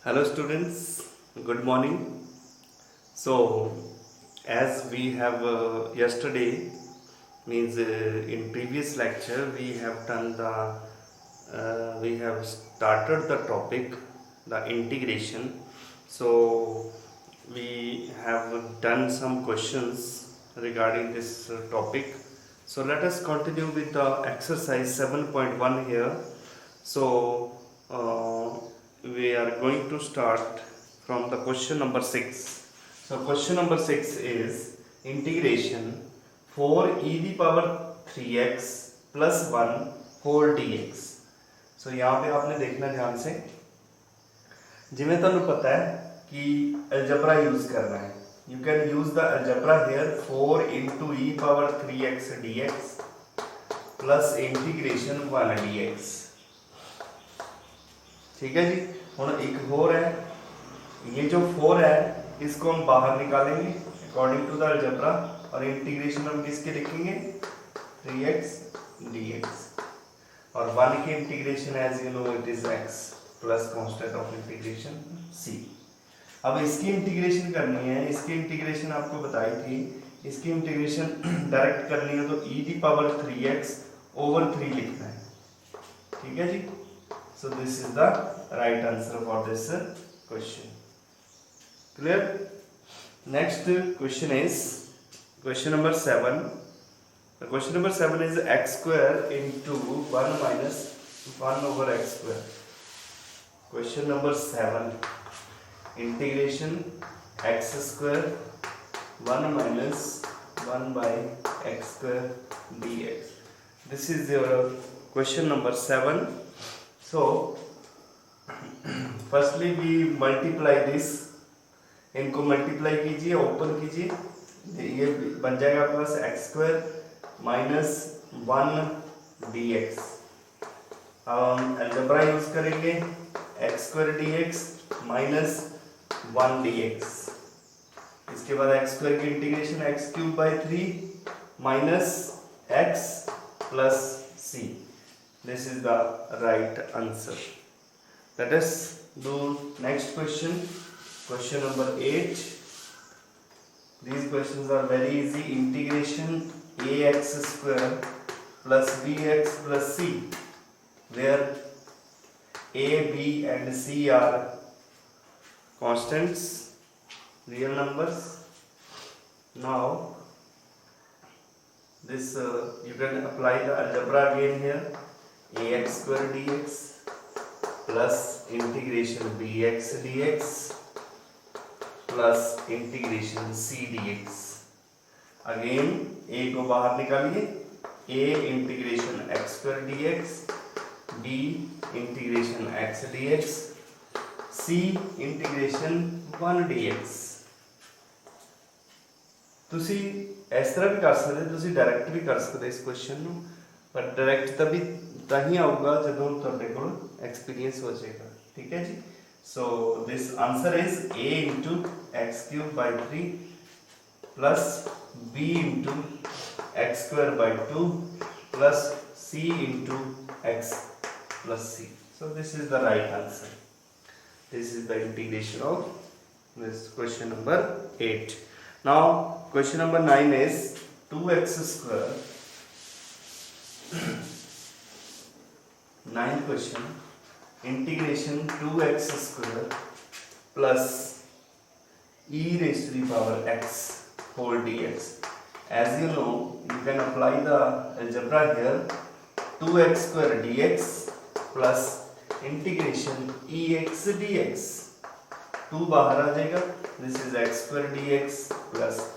Hello students, good morning. So as we have yesterday means in previous lecture we have started the topic the integration. So we have done some questions regarding this topic. So let us continue with the exercise 7.1 here. So we are going to start from the question number 6. So question number 6 is integration 4 e the power 3x plus 1 whole dx. So यहाँ पे आपने देखना ध्यान से, जिमें ਤੁਹਾਨੂੰ पता है कि अलजेब्रा यूज करना है. You can use the algebra here 4 into e power 3x dx plus integration 1 dx. ठीक है जी. हूँ एक होर है, ये जो 4 है इसको हम बाहर निकालेंगे अकॉर्डिंग टू द अलजेब्रा और इंटीग्रेशन हम किसके लिखेंगे 3x dx और 1 की integration as you know it is x plus constant of integration c. अब इसकी इंटीग्रेशन करनी है, इसकी इंटीग्रेशन आपको बताई थी, इसकी इंटीग्रेशन डायरेक्ट करनी है तो e the power 3x over 3 लिखना है. ठीक है जी. So this is the right answer for this question. Clear? Next question is question number 7. The question number 7 is x square into 1 minus 1 over x square. Question number 7. Integration x square 1 minus 1 by x square dx. This is your question number 7. So firstly we multiply this, इनको multiply कीजिए, open कीजिए, ये बन जाएगा आपके पास x square minus 1 d x. अब हम अलजेब्रा यूज करेंगे x square d x minus 1 d x. इसके बाद एक्स स्क्वायर की integration x cube by 3 minus x plus c. This is the right answer. Let us do next question. Question number 8. These questions are very easy. Integration ax square plus bx plus c, where a, b and c are constants, real numbers. Now this you can apply the algebra again here. ax square dx plus integration bx dx plus integration c dx. Again a को बाहर निकालिए, a integration x square dx, b integration x dx, c integration 1 dx. ਤੁਸੀਂ ਇਸ ਤਰ੍ਹਾਂ ਵੀ ਕਰ ਸਕਦੇ, ਤੁਸੀਂ direct ਵੀ ਕਰ ਸਕਦੇ ਇਸ ਕੁਐਸਚਨ ਨੂੰ, ਪਰ ਡਾਇਰੈਕਟ ਤਾਂ ਹੀ ਆਊਗਾ ਜਦੋਂ ਤੁਹਾਡੇ ਕੋਲ ਐਕਸਪੀਰੀਅੰਸ ਹੋ ਜਾਏਗਾ. ਠੀਕ ਹੈ ਜੀ. So this answer is a into x cube by 3 plus b into x square by 2 plus c into x plus c. So this is the right answer. This is the integration of this question number 8. Now question number 9 is 2x square. Ninth question, integration 2x square plus e raised to the power x whole dx. As you know, you can apply the algebra here. 2x square dx plus integration ex dx. 2 बाहर आ जाएगा. This is x square dx plus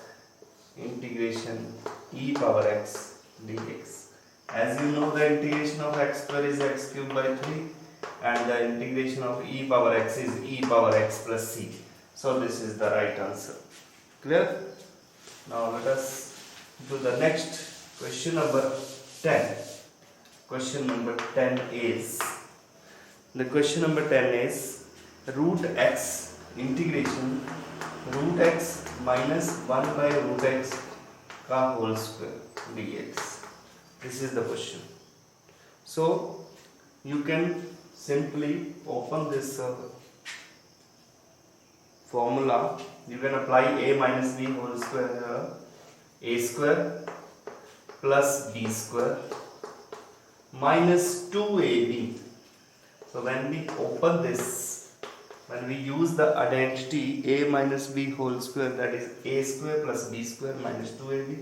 integration e power x dx. As you know, the integration of x square is x cube by 3 and the integration of e power x is e power x plus c. So this is the right answer. Clear? Now let us do the next question number 10. Question number 10 is, the question number 10 is root x integration root x minus 1 by root x का whole square dx. This is the question. So you can simply open this formula, you can apply a minus b whole square here. A square plus b square minus 2ab. So when we open this, when we use the identity a minus b whole square, that is a square plus b square minus 2ab,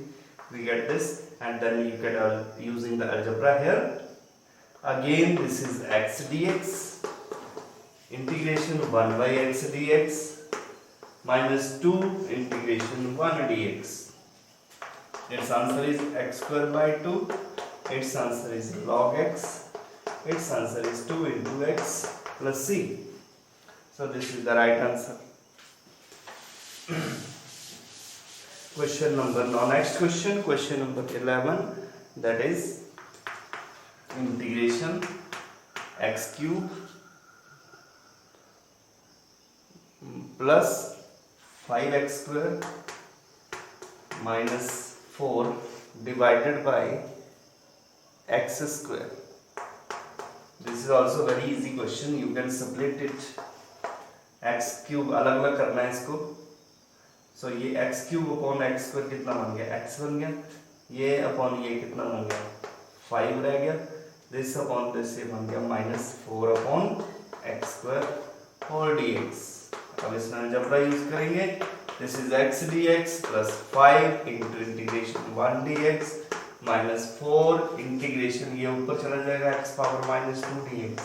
we get this, and then you get using the algebra here. Again this is x dx, integration 1 by x dx minus 2 integration 1 dx. Its answer is x square by 2. Its answer is log x. Its answer is 2 into x plus c. So this is the right answer. Question number, now next question, question number 11, that is integration x cube plus 5x square minus 4 divided by x square. This is also very easy question. You can split it. x cube अलग अलग करना है इसको. So ये x cube upon x square कितना बन गया? x बन गया. ये upon ये कितना बन गया? 5 रह गया. This upon this ये बन गया minus 4 upon x square whole dx. अब इसमें अलजेब्रा यूज करेंगे. This is x dx plus 5 into integration 1 dx minus 4 integration, ये ऊपर चला जाएगा x power minus 2 dx.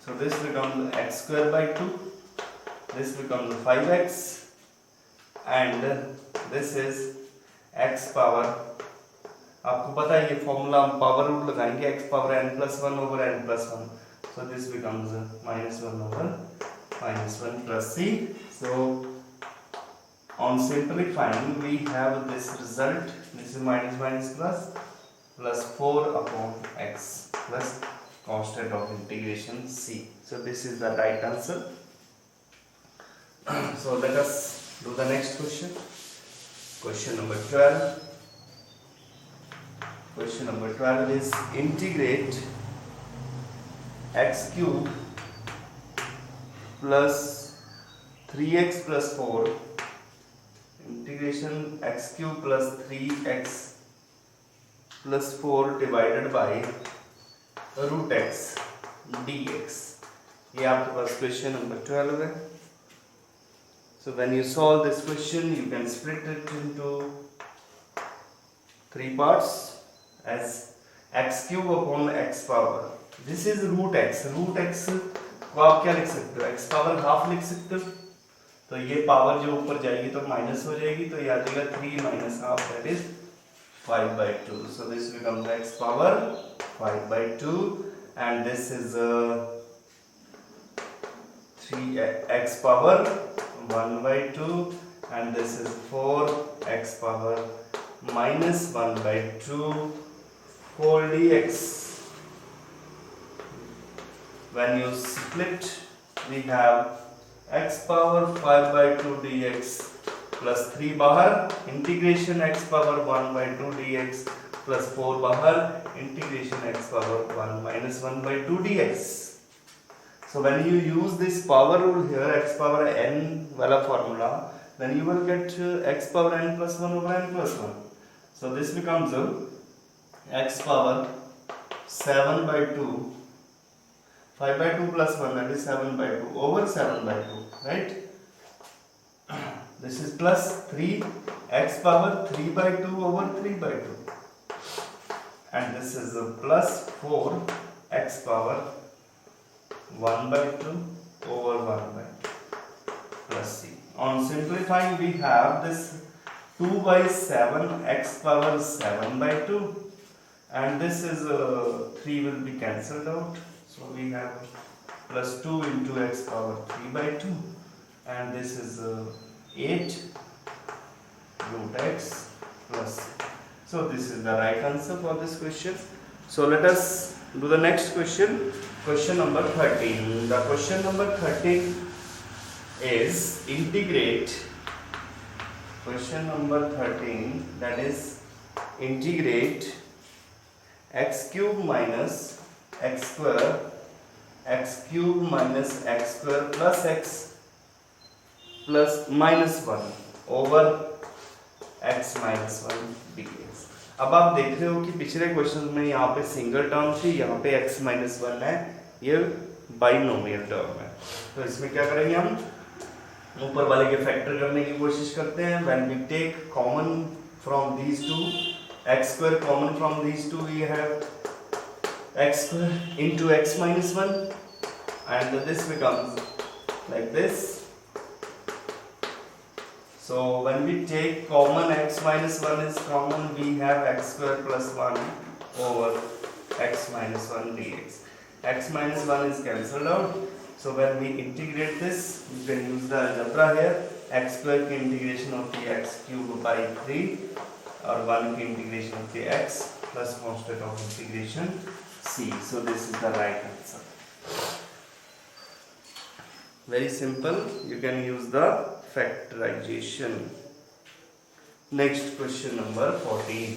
So this becomes x square by 2. This becomes 5x, and this is x power. आपको पता है ये फॉर्मूला हम पावर रूल लगाएंगे, x power n plus 1 over n plus 1. So this becomes minus 1 over minus 1 plus c. So on simplifying we have this result. This is minus minus plus 4 upon x plus constant of integration c. So this is the right answer. So let us do the next question. Question number 12. Question number 12 is integrate x cube plus 3x plus 4, integration x cube plus 3x plus 4 divided by root x dx. ये आपके पास question number 12 है. So when you solve this question, you can split it into 3 parts as x cube upon x power. This is root x. Root x को आप क्या लिख सकते हो? x power half लिख सकते हो. तो ये पावर जो ऊपर जाएगी तो माइनस हो जाएगी, तो ये आ जाएगा 3 minus half, that is 5 by 2. So this becomes x power 5 by 2, and this is 3x power 1 by 2, and this is 4x power minus 1 by 2 whole dx. When you split, we have x power 5 by 2 dx plus 3 बाहर, integration x power 1 by 2 dx plus 4 बाहर, integration x power 1 minus 1 by 2 dx. So when you use this power rule here, x power n वाला formula, then you will get x power n plus 1 over n plus 1. So this becomes x power 7 by 2, 5 by 2 plus 1, that is 7 by 2 over 7 by 2, right? This is plus 3 x power 3 by 2 over 3 by 2, and this is plus 4 x power 1 by 2 over 1 by 2 plus c. On simplifying, we have this 2 by 7 x power 7 by 2, and this is 3 will be cancelled out. So we have plus 2 into x power 3 by 2, and this is 8 root x plus c. So this is the right answer for this question. So let us do the next question. Question number 13. The question number 13 is integrate. Question number 13, that is integrate x cube minus x square, x cube minus x square plus x plus -1 over x minus 1 dx। अब आप देख रहे हो कि पिछले question में यहाँ पे सिंगल टर्म थी, यहाँ पे x माइनस 1 है, ये बाइनोमियल टर्म है। तो इसमें क्या करेंगे हम, ऊपर वाले के फैक्टर करने की कोशिश करते हैं। When we take common from these two, x square common from these two, we have x square into x minus 1 and this becomes like this. So when we take common x minus 1 is common, we have x square plus 1 over x minus 1 dx. X minus 1 is cancelled out. So when we integrate this, you can use the algebra here. X square की integration होती है x cube by 3 और 1 की integration होती है x plus constant of integration C. So this is the right answer. Very simple. You can use the factorization. Next question number 14.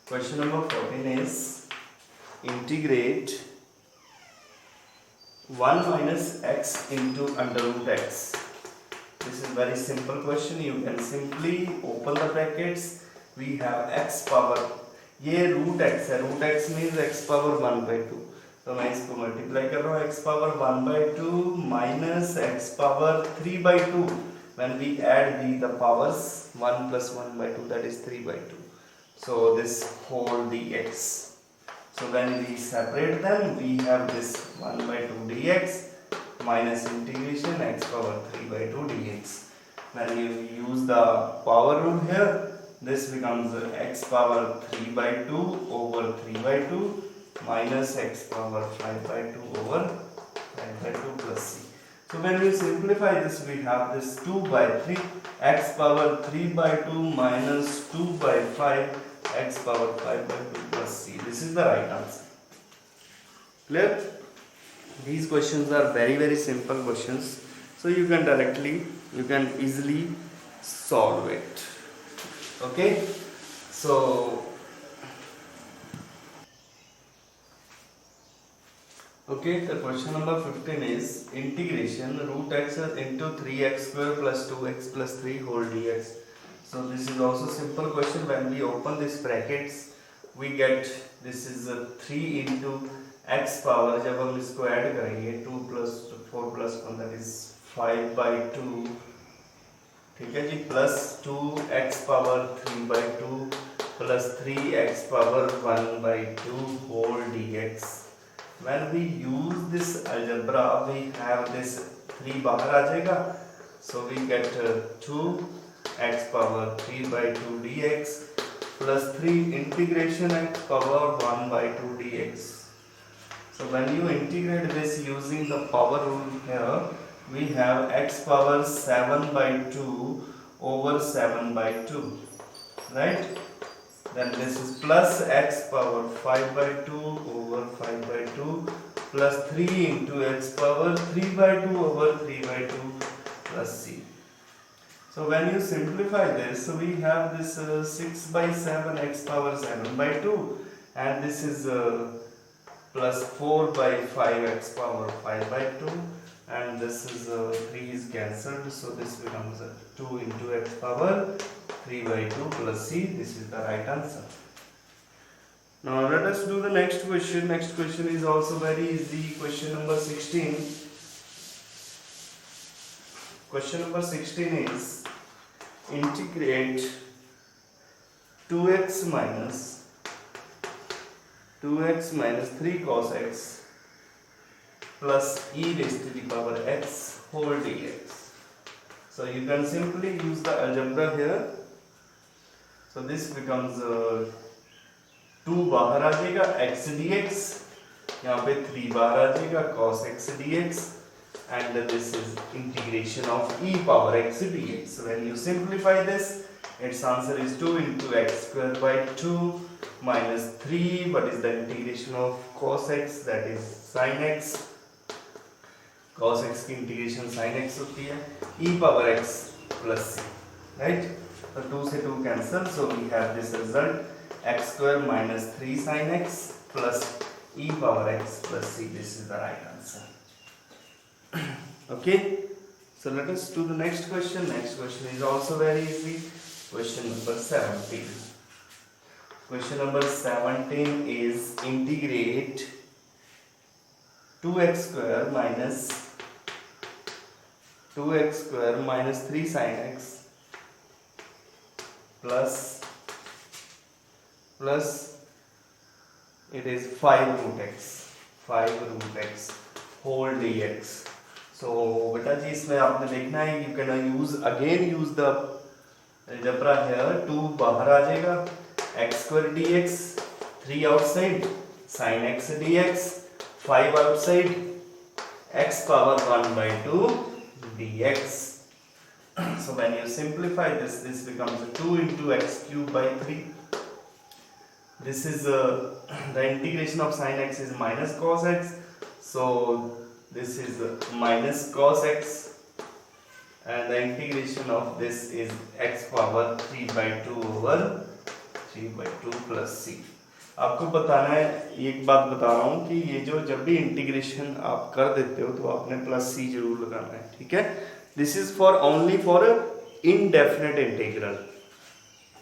Question number 14 is integrate 1 minus x into under root x. This is very simple question. You can simply open the brackets. We have x power, ये root x है, root x means x power 1/2, तो मैं इसको multiply कर रहा हूँ, x power 1/2 minus x power 3/2। when we add the powers 1 plus 1/2, that is 3/2, so this whole dx. So when we separate them, we have this 1/2 dx minus integration x power 3/2 dx. When you use the power rule here, this becomes x power 3/2 over 3/2 minus x power 5/2 over 5/2 plus c. So when we simplify this, we have this 2/3 x power 3/2 minus 2/5 x power 5/2 plus c. This is the right answer. Clear? These questions are very simple questions, so you can easily solve it. Okay, so the question number 15 is integration root x into 3x square plus 2x plus 3 whole dx. So this is also simple question. When we open this brackets, we get this is 3 into x power, जब हम इसको add करेंगे 2 plus 4 plus 1, that is 5/2, ठीक है जी, plus 2x power 3/2 plus 3x power 1/2 whole dx. When we use this algebra, we have this 3 बाहर आ जाएगा, so we get 2x power 3/2 dx plus 3 integration x power 1/2 dx. So when you integrate this using the power rule here, we have x power 7/2 over 7/2, right? Then this is plus x power 5/2 over 5/2 plus 3 into x power 3/2 over 3/2 plus c. So when you simplify this, so we have this 6/7 x power 7/2, and this is plus 4/5 x power 5/2, and this is 3 is cancelled, so this becomes 2 into x power 3/2 plus c. This is the right answer. Now let us do the next question. Next question is also very easy. Question number 16. Question number 16 is integrate 2x minus 3 cos x plus e raised to the power x whole dx. So you can simply use the algebra here. So this becomes 2 बाहर आ जाएगा x dx, यहाँ पे 3 बाहर आ जाएगा cos x dx, and this is integration of e power x dx. So when you simplify this, its answer is 2 into x square by 2 minus 3. What is the integration of cos x? That is sin x. cos x की integration sin x होती है e power x plus c, right? So 2 से 2 cancel, so we have this result x square minus 3 sin x plus e power x plus c. This is the right answer. Okay, so let us do the next question. Next question is also very easy. Question number 17. Question number 17 is integrate 2x square minus 3 sin x plus it is 5 root x whole dx. So बेटा जी इसमें आपने देखना है, you can use the algebra here. 2 बाहर आ जाएगा, x square dx, 3 outside, sin x dx, 5 outside, x power 1 by 2 dx. So when you simplify this becomes 2 into x cube by 3. This is the integration of sin x is minus cos x, so this is minus cos x, and the integration of this is x power 3 by 2 over 3 by 2 plus c. आपको बताना है, एक बात बता रहा हूँ कि ये जो जब भी इंटीग्रेशन आप कर देते हो तो आपने प्लस सी जरूर लगाना है, ठीक है. This is for only for indefinite integral.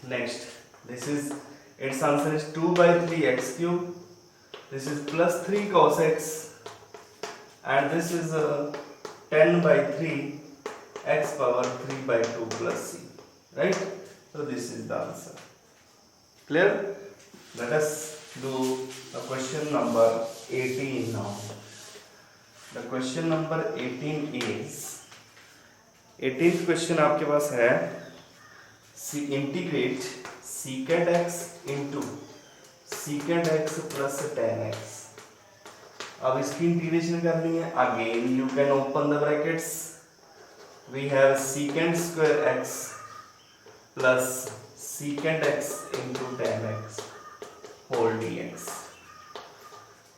Next, this is its answer is 2 by 3 x cube. This is plus 3 cos x, and this is 10 by 3 x power 3 by 2 plus c, right? So this is the answer. Clear? Let us do the question number 18 now. The question number 18 is 18th question आपके पास है integrate secant x into secant x plus tan x. अब इसकी integration करनी है. Again you can open the brackets. We have secant square x plus secant x into tan x whole dx.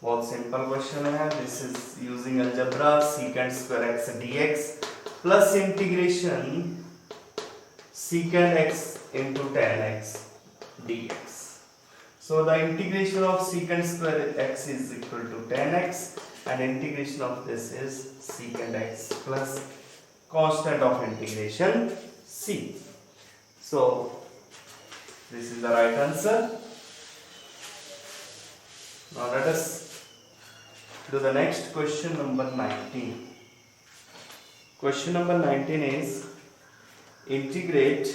बहुत simple question है. This is using algebra. secant square x dx plus integration secant x into tan x dx. So the integration of secant square x is equal to tan x, and integration of this is secant x plus constant of integration c. So this is the right answer. Now let us do the next question number 19. Question number 19 is integrate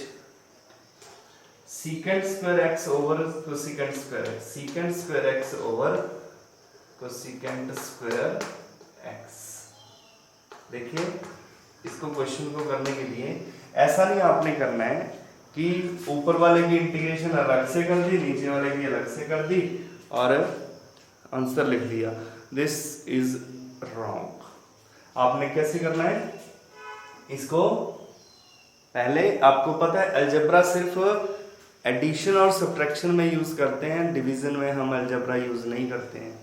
secant square x over cosecant square x. Secant square x over cosecant square x. देखिए इसको question को करने के लिए ऐसा नहीं आपने करना है कि ऊपर वाले की इंटीग्रेशन अलग से कर दी, नीचे वाले की अलग से कर दी और आंसर लिख दिया. This is wrong. आपने कैसे करना है इसको? पहले आपको पता है अलजेब्रा सिर्फ एडिशन और सब्ट्रैक्शन में यूज करते हैं, डिवीजन में हम अलजेब्रा यूज नहीं करते हैं.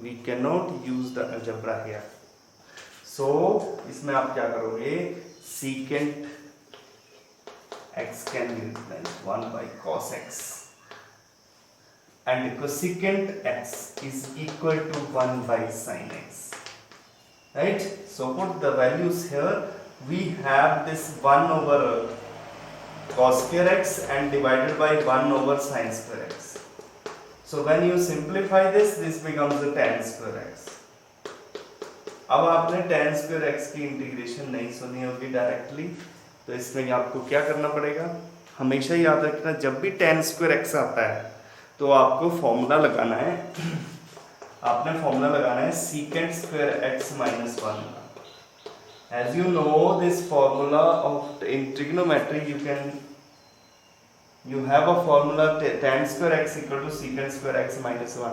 We can not use the algebra here. So इसमें आप क्या करोगे? secant x can be replaced 1 by cos x, and cosecant x is equal to 1 by sin x, right? So put the values here. We have this 1 over cos square x and divided by 1 over sin square x. So when you simplify this becomes a tan square x. अब आपने tan square x की integration नहीं सुनी होगी directly, तो इसमें आपको क्या करना पड़ेगा? हमेशा याद रखना, जब भी tan square x आता है तो आपको फॉर्मूला लगाना है. आपने फॉर्मूला लगाना है secant square x minus 1. As you know this formula of in trigonometry, you have a formula tan square x equal to secant square x minus 1.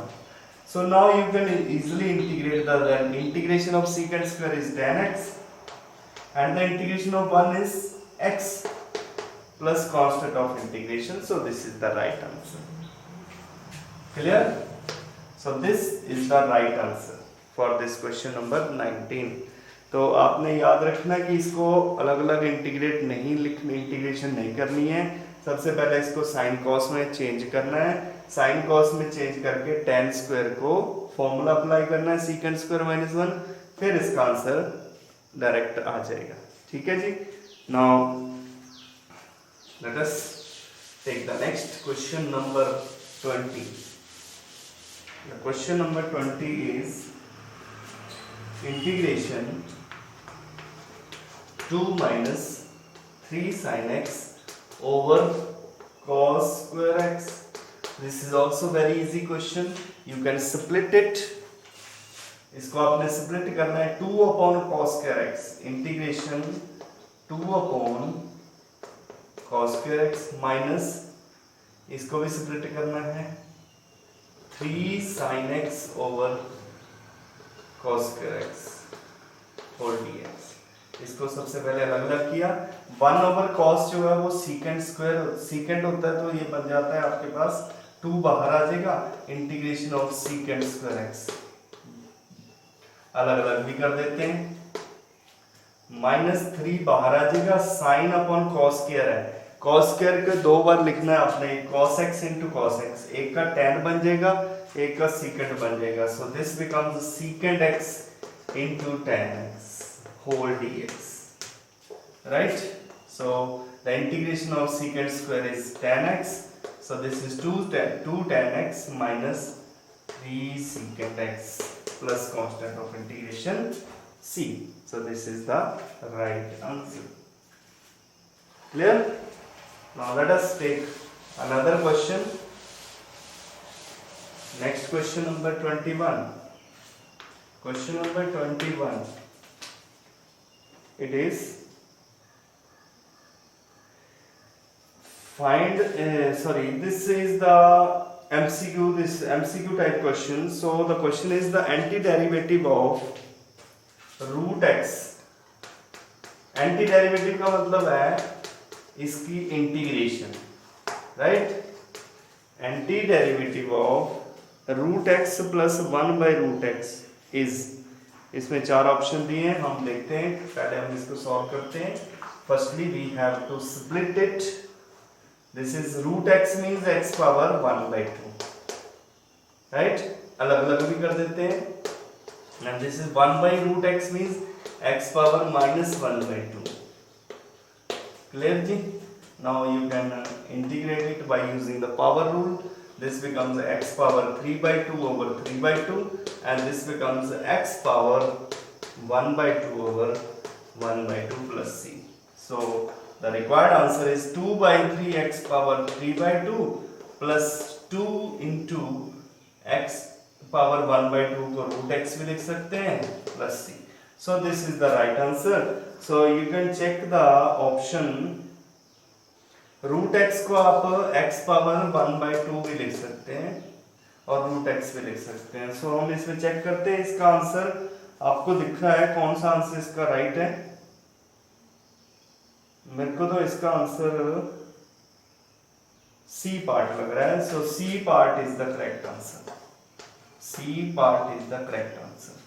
So now you can easily integrate the integration of secant square is tan x, and the integration of 1 is x plus constant of integration. So this is the right answer. Clear? So this is the right answer for this question number 19. तो आपने याद रखना कि इसको अलग अलग integration नहीं करनी है. सबसे पहले इसको साइन कॉस में चेंज करना है. साइन कॉस में चेंज करके tan स्क्वायर को फॉर्मूला अप्लाई करना है secant square minus 1, फिर इसका आंसर डायरेक्ट आ जाएगा। ठीक है जी। Now let us take the next question number 20। The question number 20 is integration 2 minus 3 sin x over cos square x. This is also very easy question. You can split it. इसको आपने split करना है 2 upon cos square x, integration 2 upon cos square x minus इसको भी split करना है 3 sin x over cos square x whole dx। इसको सबसे पहले अलग अलग किया। 1 ओवर cos जो है वो सीकेंड स्क्वायर सीकेंड होता है, तो ये बन जाता है आपके पास 2 बाहर आ जाएगा, integration of secant square x अलग अलग भी कर देते हैं, माइनस 3 बाहर आ जाएगा, साइन अपॉन cos स्क्वायर है, cos स्क्वायर को 2 बार लिखना है आपने, cos x into cos x, एक का tan बन जाएगा, एक का secant बन जाएगा, so this becomes secant x into tan x whole dx, right? So the integration of secant square is tan x, so this is 2 tan x minus 3 secant x plus constant of integration c, so this is the right answer. Clear? Now let us take another question. Next question number 21. Question number 21. It is find this is the MCQ, this MCQ type question. So the question is the antiderivative of root x. Antiderivative का मतलब है इसकी integration, right? Antiderivative of root x plus 1 by root x is, इसमें 4 option दिए हैं, हम देखते हैं, पहले हम इसको सॉल्व करते हैं। Firstly we have to split it, this is root x means x power 1 by 2, right? अलग अलग भी कर देते हैं, and this is 1 by root x means x power minus 1 by 2। Clear ji? Now you can integrate it by using the power rule. This becomes x power 3 by 2 over 3 by 2, and this becomes x power 1 by 2 over 1 by 2 plus c. So the required answer is 2 by 3 x power 3 by 2 plus 2 into x power 1 by 2 को root x भी लिख सकते हैं plus c. So this is the right answer. So you can check the option, root x को आप x power 1 by 2 भी लिख सकते हैं और root x भी लिख सकते हैं। So हम इसमें चेक करते हैं, इसका आंसर आपको दिख रहा है, कौन सा आंसर इसका राइट है? मेरे को तो इसका आंसर C पार्ट लग रहा है। So C part is the correct answer. C part is the correct answer,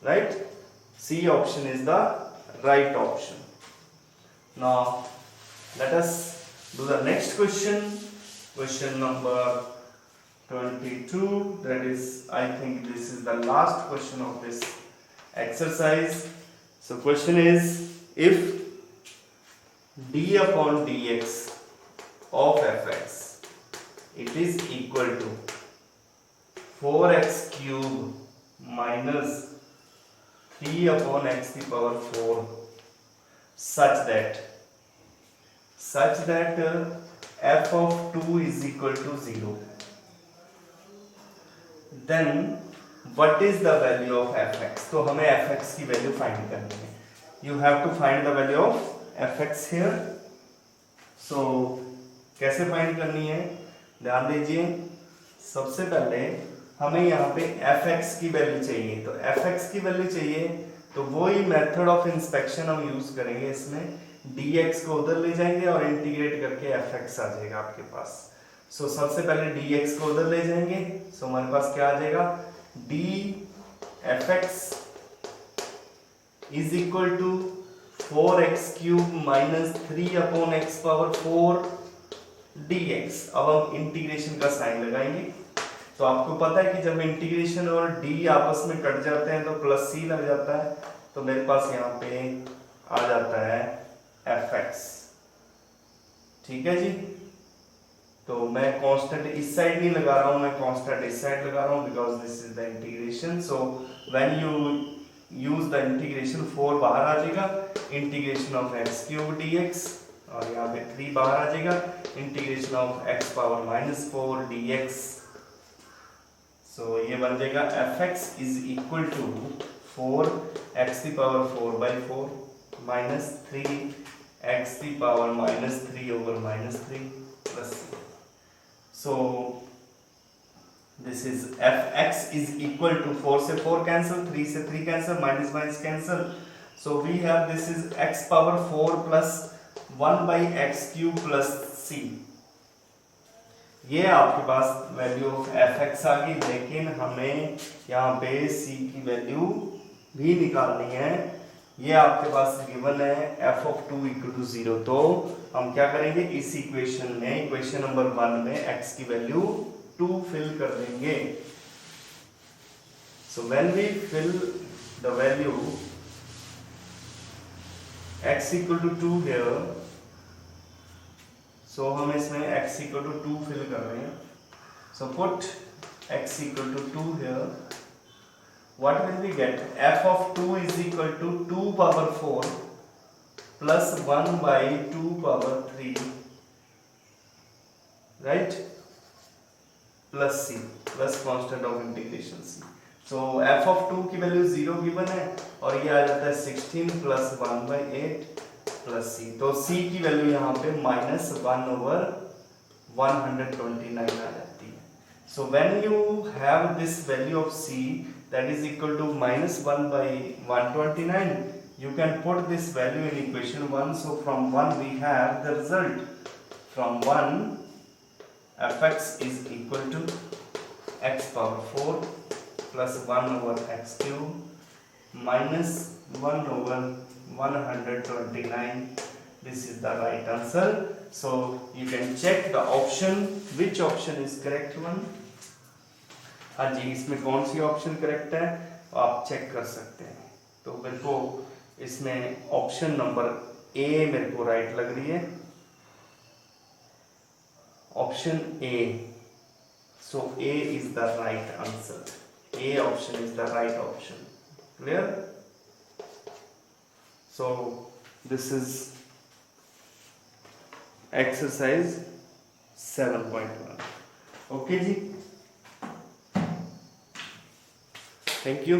right? C option is the right option. Now let us do the next question, question number 22. That is, I think this is the last question of this exercise. So question is, if d upon dx of fx, it is equal to 4x cube minus 3 upon x to the power 4 such that f of 2 is equal to 0, then what is the value of fx? तो हमें fx की value find करनी है। You have to find the value of fx here. So कैसे find करनी है? ध्यान दीजिए, सबसे पहले हमें यहाँ पे fx की वैल्यू चाहिए, तो fx की वैल्यू चाहिए तो वही मेथड ऑफ इंस्पेक्शन हम यूज करेंगे। इसमें dx को उधर ले जाएंगे और इंटीग्रेट करके fx आ जाएगा आपके पास। सो सबसे पहले dx को उधर ले जाएंगे, सो हमारे पास क्या आ जाएगा, dfx is equal to 4x cube minus 3 upon x power 4 dx। अब हम इंटीग्रेशन का साइन लगाएंगे, तो आपको पता है कि जब इंटीग्रेशन और d आपस में कट जाते हैं तो प्लस c लग जाता है, तो मेरे पास यहाँ पे आ जाता है fx। ठीक है जी। तो मैं कांस्टेंट इस साइड नहीं लगा रहा हूं, मैं कांस्टेंट इस साइड लगा रहा हूं because this is the integration. So when you use the integration 4 बाहर आ जाएगा, integration of x cube dx, और यहाँ पे 3 बाहर आ जाएगा, integration of x power -4 dx। So ये बन जाएगा fx is equal to 4 x की पावर 4/4 माइनस 3 x की power -3 over -3 plus c। So this is fx is equal to 4 से 4 cancel, 3 से 3 cancel, minus minus cancel, so we have this is x power 4 plus 1 by x cube plus c। ये आपके पास value of fx आ गई, लेकिन हमें यहाँ पे c की वैल्यू भी निकालनी है। ये आपके पास गिवन है f of 2 equal to 0। तो हम क्या करेंगे, इस इक्वेशन में, इक्वेशन नंबर 1 में x की वैल्यू 2 फिल कर देंगे। So when we fill the value x equal to 2 here, so हम इसमें x equal to 2 फिल कर रहे हैं। So put x equal to 2 here, what will we get? f of 2 is equal to 2 power 4 plus 1 by 2 power 3, right, plus c, plus constant of integration c। so f of 2 की value 0 given है, और ये आ जाता है 16 plus 1 by 8 plus c। तो c की value यहाँ पे -1 over 129 आ जाती है। so when you have this value of c that is equal to -1 by 129, you can put this value in equation 1। so from 1 we have the result, from 1 fx is equal to x power 4 plus 1 over x cube minus 1 over 129। this is the right answer। so you can check the option, which option is correct one। हाँ जी, इसमें कौन C option correct है आप check कर सकते हैं। तो मेरे को इसमें ऑप्शन नंबर ए मेरे को राइट लग रही है, option A. So A is the right answer, A option is the right option. Clear? So this is exercise 7.1। Okay जी, थैंक यू।